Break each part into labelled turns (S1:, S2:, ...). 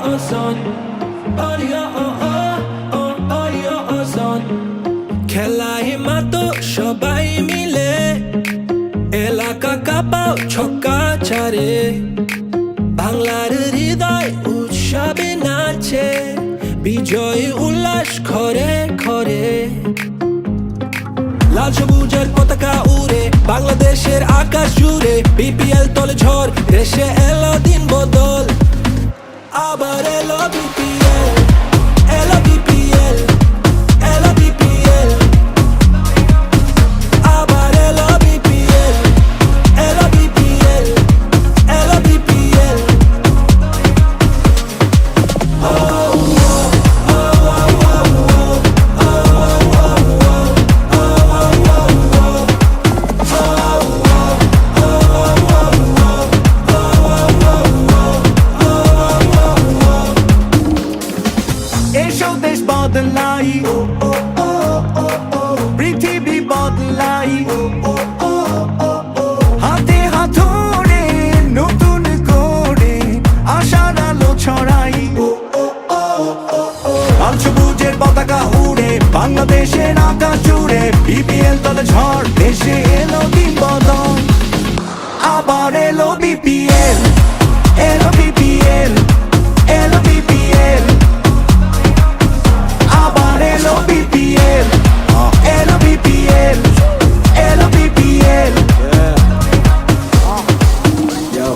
S1: son. Son. খেলায় মাতো সবাই মিলে এলাকা কাঁপাও ছক্কা ছাড়ে বাংলার হৃদয় উৎসবে নাচে বিজয় উল্লাস ঘরে ঘরে লাল সবুজের পতাকা উড়ে বাংলাদেশের আকাশ জুড়ে বিপিএল তলে ঝড় দেশে এলো দিন বদল আবার এলো বিপিএল এলো বিপিএল এলো বিপিএল আবার এলো বিপিএল এলো বিপিএল এলো বিপিএল
S2: এসো দেশ বদলাই পৃথিবী বদলাই হাতে হাত ধরে নতুন করে আশার আলো ছড়াই লাল সবুজের পতাকা উড়ে বাংলাদেশের আকাশ জুড়ে বিপিএল তলে ঝড় দেশে এলো দিন বদল আবার এলো বিপিএল এলো বিপিএল এলো বিপিএল আবার এলো বিপিএল এলো বিপিএল এলো বিপিএল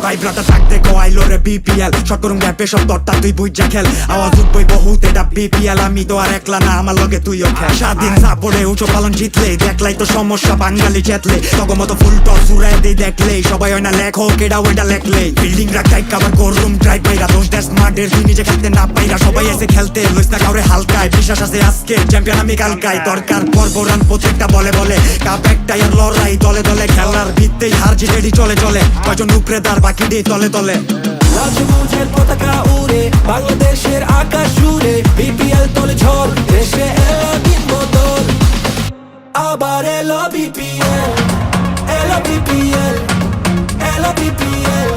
S2: ভাইব্রাতা থাকতে কোয়াইলো রে বিপিএল শট করুম গ্যাপে সব দরটা তুই বুঝা খেল আওয়াজ উঠবই বহুত এটা বিপিএল আমি তো আর একলা না আমার লগে তুইও খেল স্বাধীন সাপোর্টে উঁচু পালন জিতলে দেখলাই তো সমস্যা বাঙালি চেতলে তগমতো ফুল টস উড়াই দিয়ে দেখলে সবাই হয় না লেখক এটা ওইটা লেখলে বিল্ডিং রাখাই কাবার করুম ড্রাইভ বাইরা দোষ দেশ মাঠের তুই নিজে খেলতে না পাইরা সবাই এসে খেলতে লইস না কাউরে হালকায় বিশ্বাস আছে আজকে চ্যাম্পিয়ন আমি কালকায় দরকার পর্ব রান প্রত্যেকটা বলে বলে কাপ একটাই আর লড়াই দলে দলে খেলার ভিত্তেই হার জিতেরই চলে চলে কয়জন উপরে তার বাকি দিয়ে তলে তলে
S1: লাল সবুজের পতাকা উড়ে বাংলাদেশের আকাশ জুড়ে বিপিএল তলে ঝড় দেশে এলো দিন বদল আবার এলো বিপিএল এলো বিপিএল এলো বিপিএল